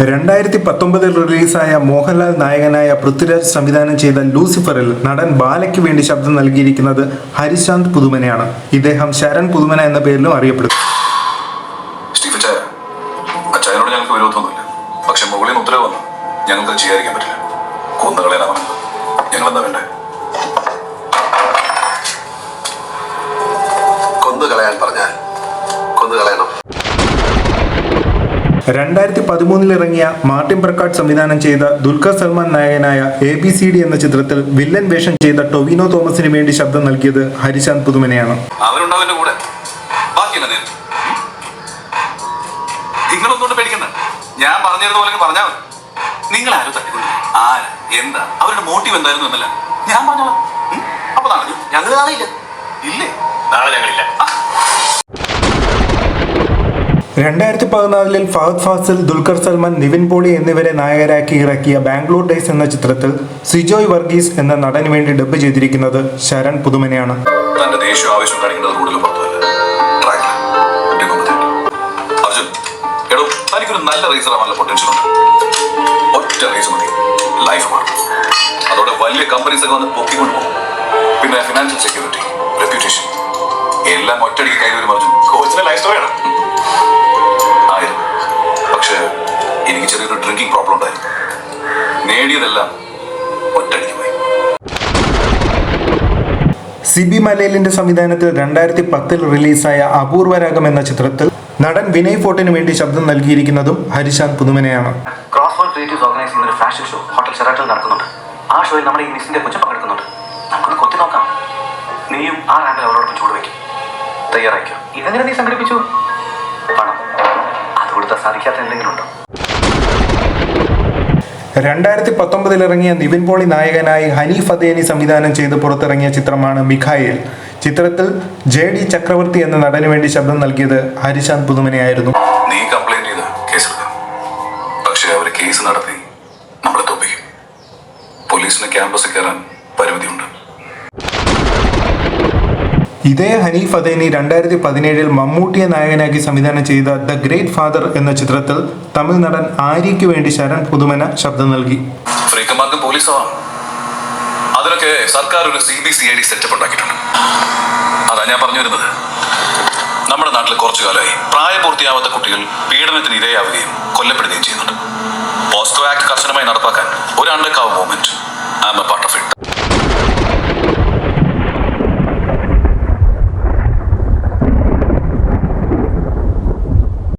2019 റിലീസായ മോഹൻലാൽ നായകനായ പൃഥ്വിരാജ് സംവിധാനം ചെയ്ത ലൂസിഫറിൽ നടൻ ബാലയ്ക്ക് വേണ്ടി ശബ്ദം നൽകിയിരിക്കുന്നത് ഹരിശാന്ത് പുതുമനയാണ്. ഇദ്ദേഹം ശരൺ പുതുമന എന്ന പേരിലും അറിയപ്പെടുന്നു. ഞങ്ങൾക്ക് വിരോധമൊന്നുമില്ല, പക്ഷെ മുകളിൽ നിന്ന് ഉത്തരവ് വന്നു ഞങ്ങൾക്ക് ചെയ്യാതിരിക്കാൻ പറ്റില്ല. കൊന്നുകളയാനാണ് ഞങ്ങൾ എന്താ വേണ്ടേ? കൊന്നുകളയാൻ പറഞ്ഞാൽ കൊന്നുകളയണം. 2013 ഇറങ്ങിയ മാർട്ടിൻ പ്രക്കാട്ട് സംവിധാനം ചെയ്ത ദുൽഖർ സൽമാൻ നായകനായ ABCD എന്ന ചിത്രത്തിൽ വില്ലൻ വേഷം ചെയ്ത ടൊവിനോ തോമസിന് വേണ്ടി ശബ്ദം നൽകിയത് ഹരിശാന്ത് പുതുമനയാണ്. അവരുണ്ടാവിന്റെ കൂടെ നിങ്ങളൊന്നുകൊണ്ട് പേടിക്കണ്ട. ഞാൻ പറഞ്ഞിരുന്ന പറഞ്ഞാൽ മതി. നിങ്ങൾ ആരും തട്ടിക്കൊണ്ടു ആര് എന്താ അവരുടെ മോട്ടീവ് എന്തായിരുന്നു എന്നല്ല ഞാൻ പറഞ്ഞോളാം. അപ്പൊ നാളെ ഞങ്ങൾ നാളെ ഇല്ല. ഇല്ലേ? നാളെ ഞങ്ങളില്ല. 2014 ഫഹദ് ഫാസിൽ, ദുൽഖർ സൽമാൻ, നിവിൻ പോളി എന്നിവരെ നായകരാക്കി ഇറക്കിയ ബാംഗ്ലൂർ ഡേയ്സ് എന്ന ചിത്രത്തിൽ സിജോയ് വർഗീസ് എന്ന നടന് വേണ്ടി ഡബ് ചെയ്തിരിക്കുന്നത് ശരൺ പുതുമനയാണ്. തന്റെ ദേശീയ ആവശ്യം കാണിക്കുന്നത് കൂടുതലും അർജുൻ എടോ, തനിക്കൊരു നല്ല റേസർ ആവാനുള്ള പൊട്ടൻഷ്യൽ ഉണ്ട്. ഒറ്റ റേസ് മതി, ലൈഫ് മാറും. അതോടെ വലിയ കമ്പനീസ് ഒക്കെ വന്ന് പൊക്കിക്കൊണ്ട് പോകും. പിന്നെ ഫിനാൻഷ്യൽ സെക്യൂരിറ്റി, റെപ്യൂട്ടേഷൻ എല്ലാം ഒറ്റയടിക്ക് കൈവരും. അർജുൻ കോച്ചിന്റെ ലൈഫ് സ്റ്റോറിയാണ്. പക്ഷെ എനിക്ക് ചെറിയൊരു ഡ്രിങ്കിങ് പ്രോബ്ലം ഉണ്ടായിരുന്നു. നേടിയതെല്ലാം ഒറ്റയടിക്ക് പോയി. സിബി മലയിലിന്റെ സംവിധാനത്തിൽ 2010 റിലീസായ അപൂർവരാഗം എന്ന ചിത്രത്തിൽ നടൻ വിനയ് ഫോർട്ടിന് വേണ്ടി ശബ്ദം നൽകിയിരിക്കുന്നതും ഹരിശാന്ത് പുതുമനയാണ്. ക്രോസ്വേർഡ് ക്രിയേറ്റീവ്സ് ഓർഗനൈസ് ചെയ്യുന്ന ഒരു ഫാഷൻ ഷോ ഹോട്ടൽ ഷെറാട്ടണിൽ നടക്കുന്നുണ്ട്. ആ ഷോയിൽ നമ്മുടെ ഈ മിസ്സിന്റെ കൊച്ചു പങ്കെടുക്കുന്നുണ്ട്. നമുക്കൊന്ന് കൊത്തി നോക്കാം. നീയും ആ റാമ്പിൽ അവരോടൊപ്പം ചൂട് വയ്ക്കും. തയ്യാറായിക്കോ. ഇതെങ്ങനെ നീ സംഘടിപ്പിച്ചു? പണം അത് കൊടുത്താൽ സാധിക്കാത്ത എന്തെങ്കിലും ഉണ്ടോ? 2019 ഇറങ്ങിയ നിവിൻ പോളി നായകനായി ഹനീഫ് അദേനി സംവിധാനം ചെയ്ത് പുറത്തിറങ്ങിയ ചിത്രമാണ് മിഖായേൽ. ചിത്രത്തിൽ JD ചക്രവർത്തി എന്ന നടന് വേണ്ടി ശബ്ദം നൽകിയത് ഹരിശാന്ത് പുതുമനയായിരുന്നു. നീ കംപ്ലൈന്റ് ചെയ്ത് കേസെടുക്കാം, പക്ഷെ അവര് കേസ് നടത്തി നമ്മളെ തോപ്പിക്കും. പോലീസിന് ക്യാമ്പസിൽ കയറാൻ പരിമിതിയുണ്ട്. ഇതേ ഹനീഫ് അദേനി 2017 മമ്മൂട്ടിയെ നായകനാക്കി സംവിധാനം ചെയ്ത ദ ഗ്രേറ്റ് ഫാദർ എന്ന ചിത്രത്തിൽ തമിഴ് നടൻ ആര്യയ്ക്ക് വേണ്ടി ശരൺ പുതുമന ശബ്ദം നൽകി. ഫ്രീക്കന്മാർക്ക് പോലീസാവാം. അതിനൊക്കെ സർക്കാർ ഒരു CBCID സെറ്റപ്പ് ഉണ്ടാക്കിയിട്ടുണ്ട്. അതാ ഞാൻ പറഞ്ഞു വരുന്നത്. നമ്മുടെ നാട്ടിൽ കുറച്ചു കാലമായി പ്രായപൂർത്തിയാവാത്ത കുട്ടികൾ പീഡനത്തിന് ഇരയാവുകയും കൊല്ലപ്പെടുകയും ചെയ്യുന്നുണ്ട്. പോസ്കോ ആക്ട് കർശനമായി നടപ്പാക്കാൻ ഒരു undercover movement. I am a part of it.